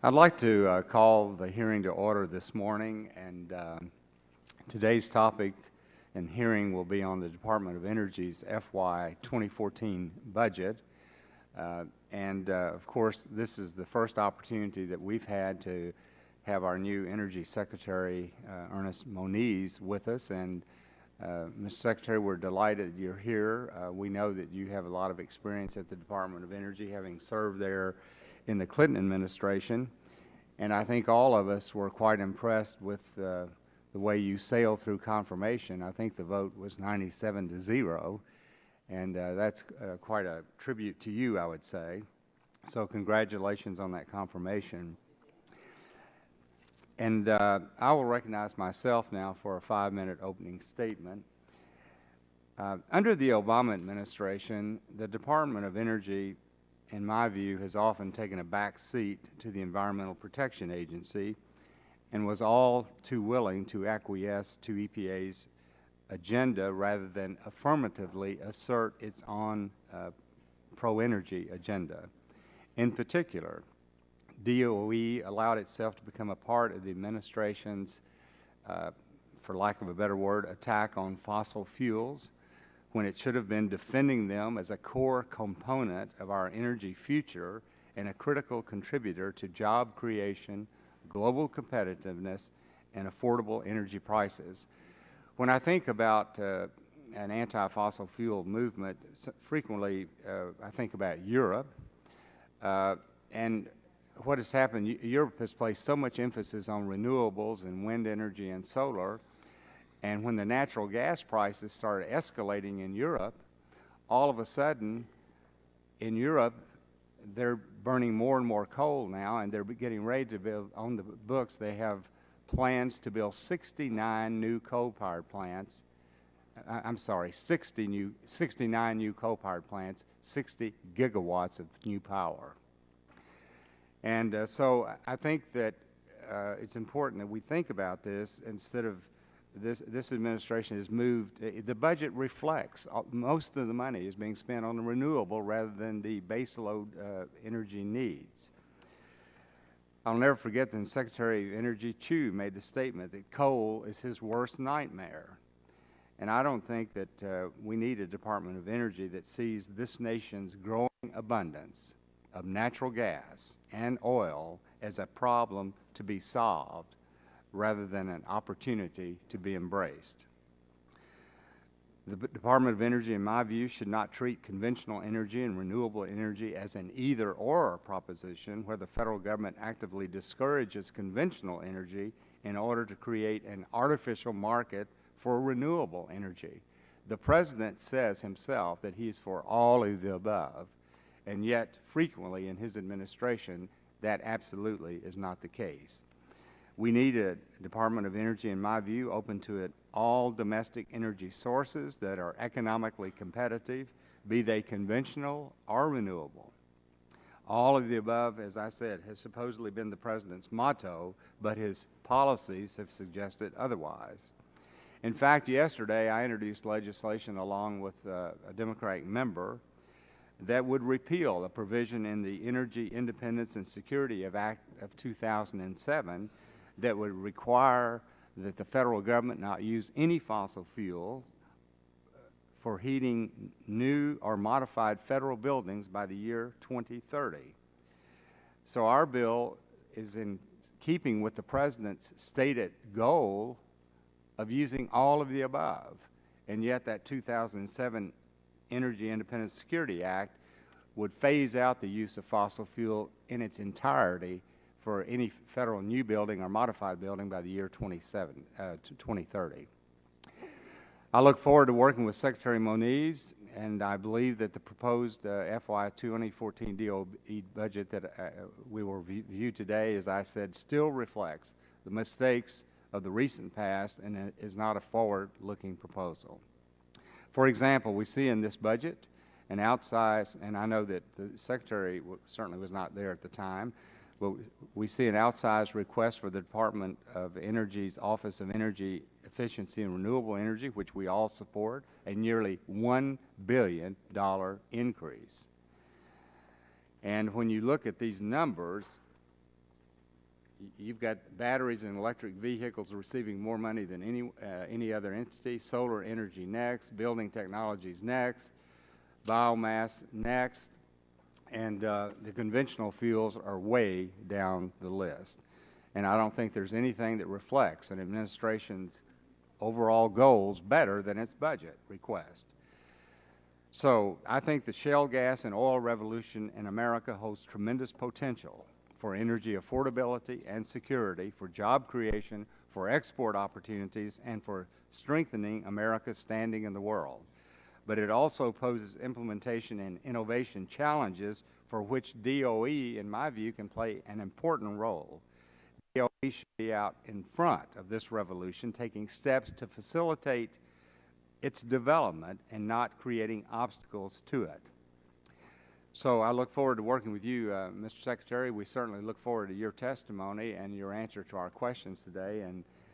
I'd like to call the hearing to order this morning, and today's topic and hearing will be on the Department of Energy's FY 2014 budget. Of course, this is the first opportunity that we've had to have our new Energy Secretary, Ernest Moniz, with us. And Mr. Secretary, we're delighted you're here. We know that you have a lot of experience at the Department of Energy, having served there in the Clinton administration. And I think all of us were quite impressed with the way you sailed through confirmation. I think the vote was 97-0. And that's quite a tribute to you, I would say. So congratulations on that confirmation. And I will recognize myself now for a 5-minute opening statement. Under the Obama administration, the Department of Energy, in my view, has often taken a back seat to the Environmental Protection Agency and was all too willing to acquiesce to EPA's agenda rather than affirmatively assert its own pro-energy agenda. In particular, DOE allowed itself to become a part of the administration's, for lack of a better word, attack on fossil fuels, when it should have been defending them as a core component of our energy future and a critical contributor to job creation, global competitiveness, and affordable energy prices. When I think about an anti-fossil fuel movement, frequently I think about Europe. And what has happened, Europe has placed so much emphasis on renewables and wind energy and solar. And when the natural gas prices started escalating in Europe, all of a sudden in Europe, they're burning more and more coal now, and they're getting ready to build, on the books, they have plans to build 69 new coal-powered plants. I'm sorry, 69 new coal-powered plants, 60 gigawatts of new power. And so I think that it's important that we think about this instead of this administration has moved. The budget reflects most of the money is being spent on the renewable rather than the baseload energy needs. I'll never forget that Secretary of Energy Chu made the statement that coal is his worst nightmare. And I don't think that we need a Department of Energy that sees this nation's growing abundance of natural gas and oil as a problem to be solved rather than an opportunity to be embraced. The Department of Energy, in my view, should not treat conventional energy and renewable energy as an either-or proposition where the federal government actively discourages conventional energy in order to create an artificial market for renewable energy. The President says himself that he is for all of the above, and yet frequently in his administration that absolutely is not the case. We need a Department of Energy, in my view, open to all domestic energy sources that are economically competitive, be they conventional or renewable. All of the above, as I said, has supposedly been the President's motto, but his policies have suggested otherwise. In fact, yesterday I introduced legislation along with a Democratic member that would repeal a provision in the Energy Independence and Security Act of 2007 that would require that the federal government not use any fossil fuel for heating new or modified federal buildings by the year 2030. So our bill is in keeping with the President's stated goal of using all of the above, and yet that 2007 Energy Independence Security Act would phase out the use of fossil fuel in its entirety for any federal new building or modified building by the year 2030. I look forward to working with Secretary Moniz, and I believe that the proposed FY 2014 DOE budget that we will review today, as I said, still reflects the mistakes of the recent past and is not a forward-looking proposal. For example, we see in this budget an outsized, and I know that the Secretary certainly was not there at the time, but we see an outsized request for the Department of Energy's Office of Energy Efficiency and Renewable Energy, which we all support, a nearly $1 billion increase. And when you look at these numbers, You've got batteries and electric vehicles receiving more money than any other entity. Solar energy next, building technologies next, biomass next, and the conventional fuels are way down the list. And I don't think there's anything that reflects an administration's overall goals better than its budget request. So I think the shale gas and oil revolution in America holds tremendous potential for energy affordability and security, for job creation, for export opportunities, and for strengthening America's standing in the world. But it also poses implementation and innovation challenges for which DOE, in my view, can play an important role. DOE should be out in front of this revolution, taking steps to facilitate its development and not creating obstacles to it. So I look forward to working with you, Mr. Secretary. We certainly look forward to your testimony and your answer to our questions today. And